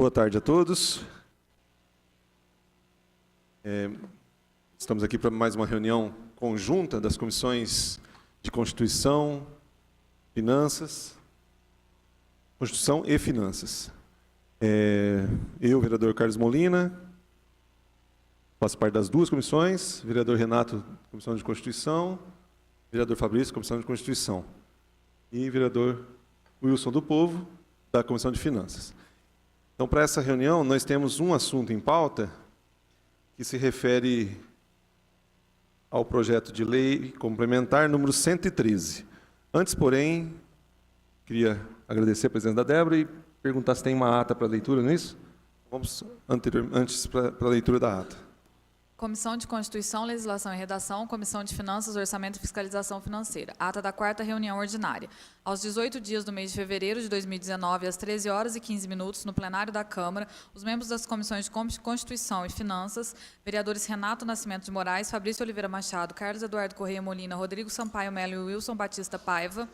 Boa tarde a todos. Estamos aqui para mais uma reunião conjunta das comissões de Constituição, Constituição e Finanças. Eu, vereador Carlos Molina, faço parte das duas comissões, vereador Renato, Comissão de Constituição, vereador Fabrício, Comissão de Constituição, e vereador Wilson do Povo, da Comissão de Finanças. Então, para essa reunião, nós temos um assunto em pauta que se refere ao projeto de lei complementar número 113. Antes, porém, queria agradecer a presença da Débora e perguntar se tem uma ata para leitura, não é isso? Vamos antes para a leitura da ata. Comissão de Constituição, Legislação e Redação, Comissão de Finanças, Orçamento e Fiscalização Financeira. Ata da 4ª reunião ordinária. Aos 18 dias do mês de fevereiro de 2019, às 13h15, no plenário da Câmara, os membros das Comissões de Constituição e Finanças, vereadores Renato Nascimento de Moraes, Fabrício Oliveira Machado, Carlos Eduardo Correia Molina, Rodrigo Sampaio Melo e Wilson Batista Paiva,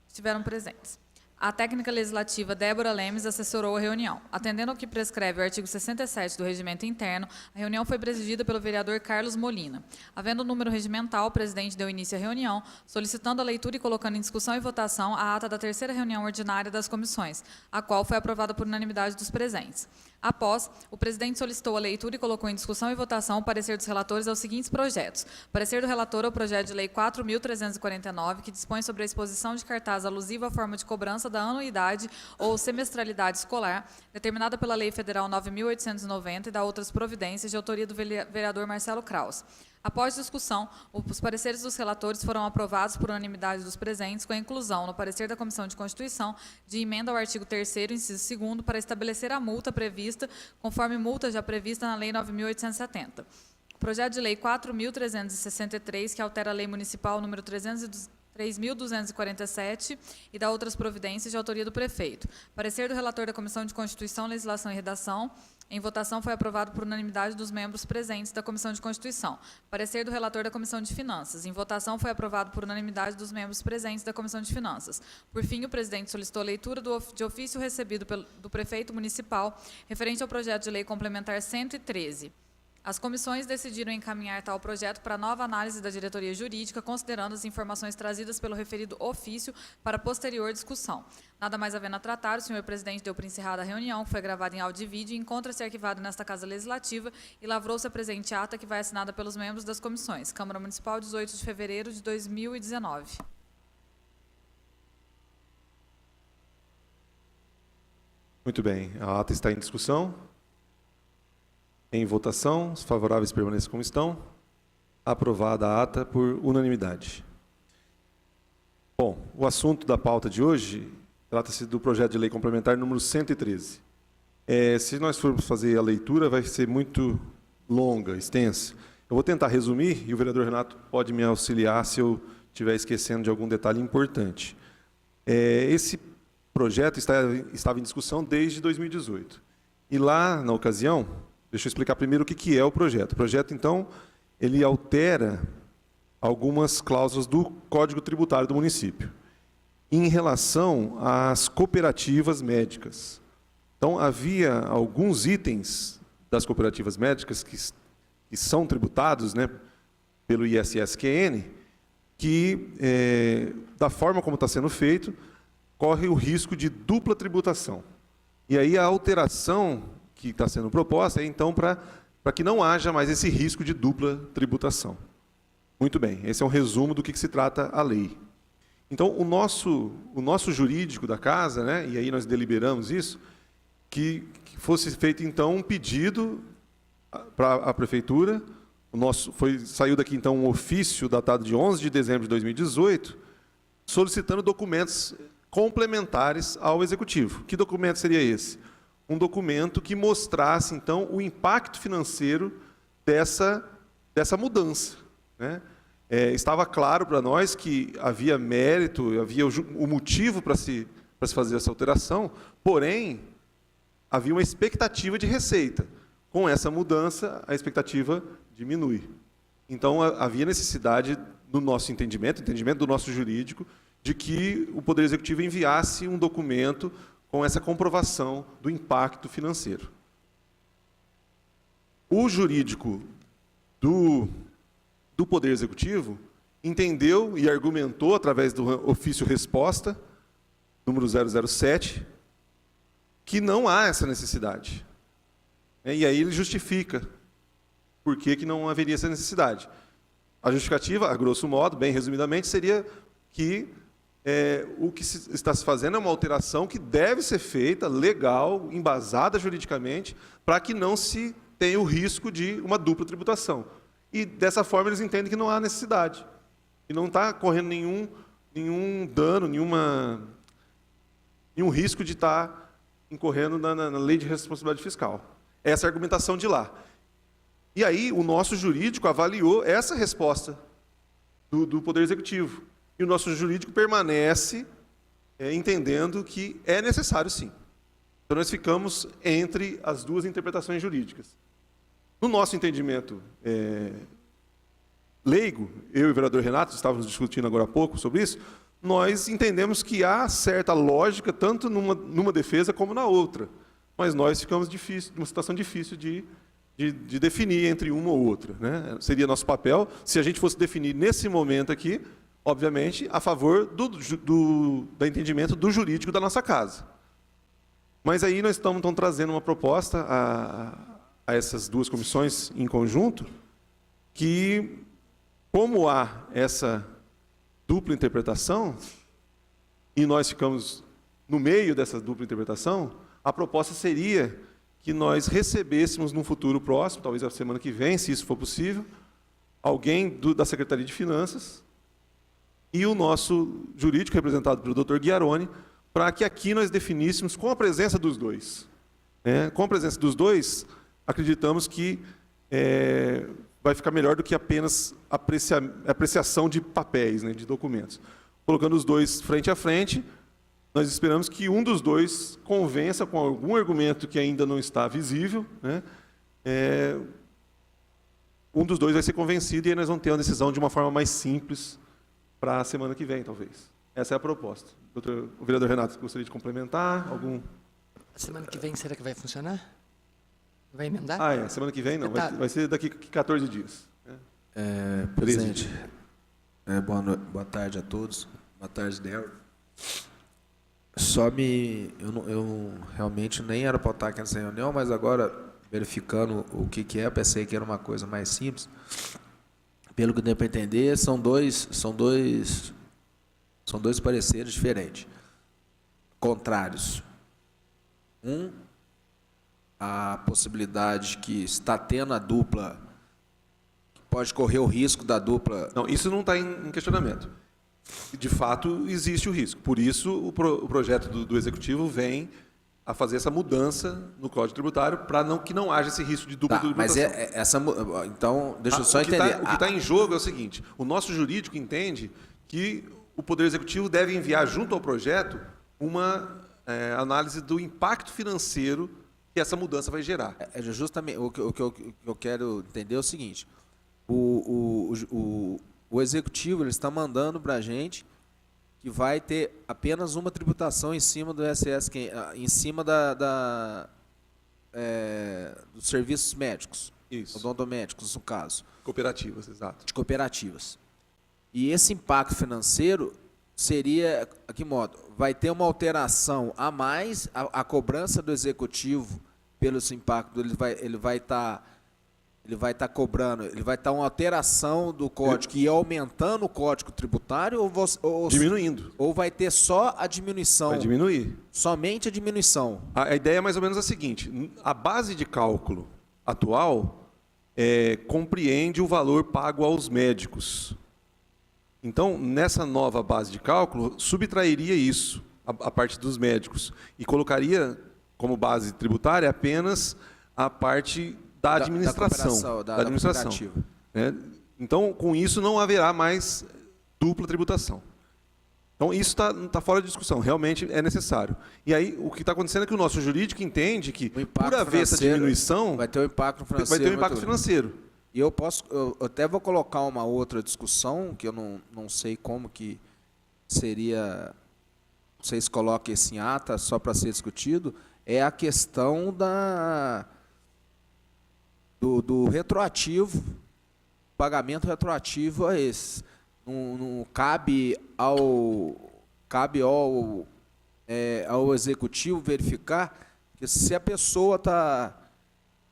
estiveram presentes. A técnica legislativa Débora Lemes assessorou a reunião. Atendendo ao que prescreve o artigo 67 do Regimento Interno, a reunião foi presidida pelo vereador Carlos Molina. Havendo o número regimental, o presidente deu início à reunião, solicitando a leitura e colocando em discussão e votação a ata da 3ª reunião ordinária das comissões, a qual foi aprovada por unanimidade dos presentes. Após, o presidente solicitou a leitura e colocou em discussão e votação o parecer dos relatores aos seguintes projetos. Parecer do relator ao projeto de lei 4.349, que dispõe sobre a exposição de cartaz alusivo à forma de cobrança da anuidade ou semestralidade escolar, determinada pela Lei Federal 9.890 e da outras providências de autoria do vereador Marcelo Kraus. Após discussão, os pareceres dos relatores foram aprovados por unanimidade dos presentes, com a inclusão, no parecer da Comissão de Constituição, de emenda ao artigo 3º, inciso 2º, para estabelecer a multa prevista, conforme multa já prevista na Lei 9.870. O projeto de lei 4.363, que altera a Lei Municipal número 3.247 e da outras providências de autoria do prefeito. Parecer do relator da Comissão de Constituição, Legislação e Redação, em votação foi aprovado por unanimidade dos membros presentes da Comissão de Constituição. Parecer do relator da Comissão de Finanças. Em votação foi aprovado por unanimidade dos membros presentes da Comissão de Finanças. Por fim, o presidente solicitou a leitura de ofício recebido do prefeito municipal referente ao projeto de lei complementar 113. As comissões decidiram encaminhar tal projeto para nova análise da diretoria jurídica, considerando as informações trazidas pelo referido ofício para posterior discussão. Nada mais havendo a tratar, o senhor presidente deu por encerrada a reunião, que foi gravada em áudio e vídeo, e encontra-se arquivado nesta Casa Legislativa e lavrou-se a presente ata, que vai assinada pelos membros das comissões. Câmara Municipal, 18 de fevereiro de 2019. Muito bem, a ata está em discussão. Em votação, os favoráveis permaneçam como estão. Aprovada a ata por unanimidade. Bom, o assunto da pauta de hoje trata-se do projeto de lei complementar número 113. Se nós formos fazer a leitura, vai ser muito longa, extensa. Eu vou tentar resumir e o vereador Renato pode me auxiliar se eu estiver esquecendo de algum detalhe importante. Esse projeto estava em discussão desde 2018. E lá, na ocasião, deixa eu explicar primeiro o que é o projeto. O projeto, então, ele altera algumas cláusulas do Código Tributário do município, em relação às cooperativas médicas. Então, havia alguns itens das cooperativas médicas que são tributados, né, pelo ISSQN, que, da forma como está sendo feito, corre o risco de dupla tributação. E aí a alteração que está sendo proposta então, para que não haja mais esse risco de dupla tributação. Muito bem, esse é um resumo do que se trata a lei. Então, o nosso jurídico da casa, né, e aí nós deliberamos isso, que fosse feito, então, um pedido para a Prefeitura, saiu daqui, então, um ofício datado de 11 de dezembro de 2018, solicitando documentos complementares ao Executivo. Que documento seria esse? Um documento que mostrasse, então, o impacto financeiro dessa mudança, né? Estava claro para nós que havia mérito, havia o motivo para se fazer essa alteração, porém, havia uma expectativa de receita. Com essa mudança, a expectativa diminui. Então, havia necessidade, no nosso entendimento do nosso jurídico, de que o Poder Executivo enviasse um documento com essa comprovação do impacto financeiro. O jurídico do Poder Executivo entendeu e argumentou, através do ofício resposta, número 007, que não há essa necessidade. E aí ele justifica por que não haveria essa necessidade. A justificativa, a grosso modo, bem resumidamente, seria que o que está se fazendo é uma alteração que deve ser feita, legal, embasada juridicamente, para que não se tenha o risco de uma dupla tributação. E, dessa forma, eles entendem que não há necessidade. E não está correndo nenhum dano, nenhum risco de estar incorrendo na lei de responsabilidade fiscal. Essa é a argumentação de lá. E aí, o nosso jurídico avaliou essa resposta do Poder Executivo. E o nosso jurídico permanece entendendo que é necessário, sim. Então, nós ficamos entre as duas interpretações jurídicas. No nosso entendimento leigo, eu e o vereador Renato estávamos discutindo agora há pouco sobre isso, nós entendemos que há certa lógica, tanto numa defesa como na outra. Mas nós ficamos numa situação difícil de definir entre uma ou outra, né? Seria nosso papel, se a gente fosse definir nesse momento aqui, obviamente, a favor do entendimento do jurídico da nossa casa. Mas aí nós estamos trazendo uma proposta a essas duas comissões em conjunto, que, como há essa dupla interpretação, e nós ficamos no meio dessa dupla interpretação, a proposta seria que nós recebêssemos num futuro próximo, talvez a semana que vem, se isso for possível, alguém da Secretaria de Finanças e o nosso jurídico, representado pelo Dr. Guiaroni, para que aqui nós definíssemos com a presença dos dois. Com a presença dos dois, acreditamos que vai ficar melhor do que apenas apreciação de papéis, né, de documentos. Colocando os dois frente a frente, nós esperamos que um dos dois convença com algum argumento que ainda não está visível, né, um dos dois vai ser convencido e aí nós vamos ter uma decisão de uma forma mais simples para a semana que vem, talvez. Essa é a proposta. O vereador Renato, gostaria de complementar? A semana que vem, será que vai funcionar? Vai emendar? Semana que vem não, vai ser daqui a 14 dias. Presidente, boa tarde a todos. Boa tarde, Débora. Eu realmente nem era para estar aqui nessa reunião, mas agora, verificando o que pensei que era uma coisa mais simples. Pelo que deu para entender, são dois pareceres diferentes, contrários. A possibilidade que está tendo a dupla, pode correr o risco da dupla... Não, isso não está em questionamento. De fato, existe o risco. Por isso, o projeto do Executivo vem a fazer essa mudança no Código Tributário para que não haja esse risco de dupla tributação. Mas então, deixa eu só entender. O que está em jogo é o seguinte, o nosso jurídico entende que o Poder Executivo deve enviar junto ao projeto uma análise do impacto financeiro que essa mudança vai gerar. Justamente o que eu quero entender é o seguinte: o Executivo ele está mandando para a gente que vai ter apenas uma tributação em cima do ISS, em cima dos serviços médicos, odontomédicos, no caso. Cooperativas, exato. De cooperativas. E esse impacto financeiro seria, a que modo? Vai ter uma alteração a mais, a cobrança do Executivo pelo esse impacto, ele vai estar cobrando, ele vai estar uma alteração do código e aumentando o código tributário ou diminuindo. Ou vai ter só a diminuição? Vai diminuir. Somente a diminuição. A ideia é mais ou menos a seguinte: a base de cálculo atual compreende o valor pago aos médicos. Então, nessa nova base de cálculo, subtrairia isso, a parte dos médicos, e colocaria como base tributária apenas a parte da administração. Da administração. Então, com isso, não haverá mais dupla tributação. Então, isso está fora de discussão, realmente é necessário. E aí, o que está acontecendo é que o nosso jurídico entende que, por haver essa diminuição, vai ter um impacto financeiro. Vai ter um impacto financeiro. E eu até vou colocar uma outra discussão, que eu não sei como que seria vocês coloquem esse em ata só para ser discutido, é a questão do retroativo, pagamento retroativo a esse. Não cabe ao executivo verificar que se a pessoa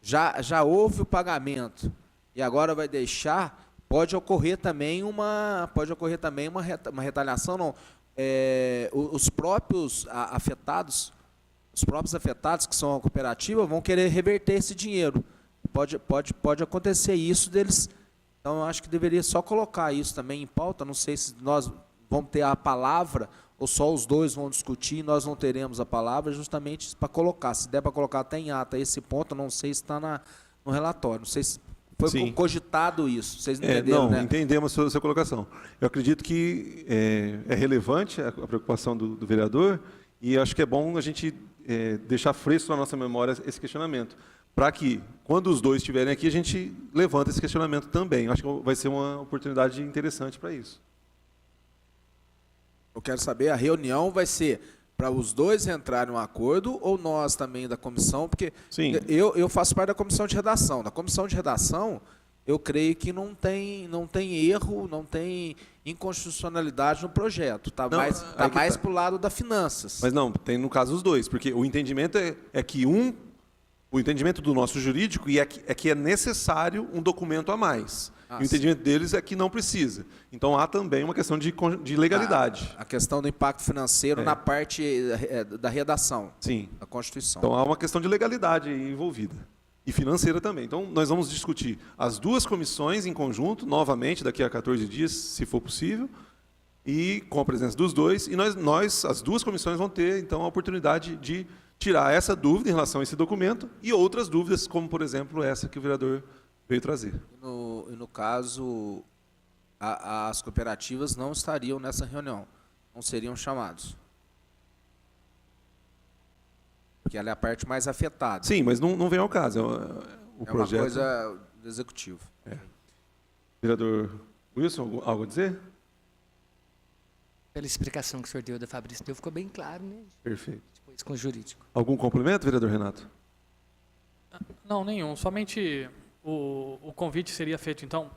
já houve o pagamento e agora vai deixar, pode ocorrer também uma retaliação, não. Os próprios afetados que são a cooperativa vão querer reverter esse dinheiro. Pode acontecer isso deles. Então, eu acho que deveria só colocar isso também em pauta. Não sei se nós vamos ter a palavra ou só os dois vão discutir e nós não teremos a palavra, justamente para colocar. Se der para colocar até em ata esse ponto, eu não sei se está no relatório. Não sei se foi Sim. cogitado isso. Vocês não entenderam, não, né? entendemos a sua colocação. Eu acredito que é relevante a preocupação do vereador e acho que é bom a gente deixar fresco na nossa memória esse questionamento, para que, quando os dois estiverem aqui, a gente levanta esse questionamento também. Eu acho que vai ser uma oportunidade interessante para isso. Eu quero saber, a reunião vai ser para os dois entrarem em um acordo ou nós também da comissão, porque Sim. eu faço parte da comissão de redação. Na comissão de redação, eu creio que não tem erro, não tem inconstitucionalidade no projeto. Está mais para o lado das finanças. Mas não, tem no caso os dois, porque o entendimento é que o entendimento do nosso jurídico é que é necessário um documento a mais. E o entendimento deles é que não precisa. Então há também uma questão de legalidade. A questão do impacto financeiro na parte da redação. Sim. Da Constituição. Então há uma questão de legalidade envolvida. E financeira também. Então nós vamos discutir as duas comissões em conjunto, novamente, daqui a 14 dias, se for possível, e com a presença dos dois. E nós as duas comissões, vão ter, então, a oportunidade de tirar essa dúvida em relação a esse documento e outras dúvidas, como, por exemplo, essa que o vereador veio trazer. No caso, as cooperativas não estariam nessa reunião, não seriam chamados. Porque ela é a parte mais afetada. Sim, mas não vem ao caso. O projeto... uma coisa do executivo. Vereador Wilson, algo a dizer? Pela explicação que o senhor deu, da Fabrício deu, ficou bem claro, né? Perfeito. Depois com o jurídico. Algum complemento, vereador Renato? Não, nenhum. Somente o convite seria feito, então,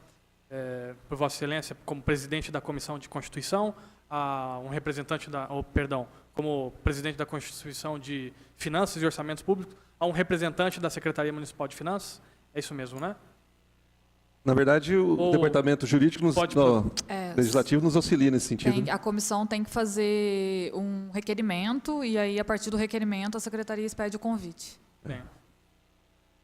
por Vossa Excelência, como presidente da Comissão de Constituição, a um representante como presidente da Constituição de Finanças e Orçamentos Públicos, a um representante da Secretaria Municipal de Finanças. É isso mesmo, né? Na verdade, o departamento jurídico legislativo nos auxilia nesse sentido. A comissão tem que fazer um requerimento e aí, a partir do requerimento, a secretaria expede o convite. Bem.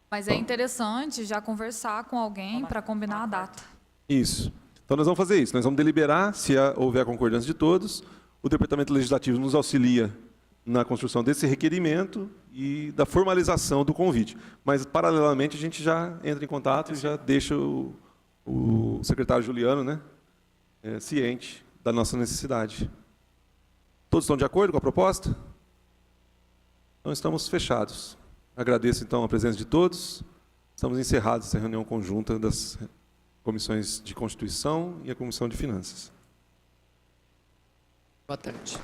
Mas é interessante já conversar com alguém para combinar a data. Isso. Então nós vamos fazer isso. Nós vamos deliberar, se houver a concordância de todos. O departamento legislativo nos auxilia na construção desse requerimento e da formalização do convite. Mas, paralelamente, a gente já entra em contato e já deixa o secretário Juliano, né, ciente da nossa necessidade. Todos estão de acordo com a proposta? Então, estamos fechados. Agradeço, então, a presença de todos. Estamos encerrados essa reunião conjunta das comissões de Constituição e a Comissão de Finanças. Boa tarde.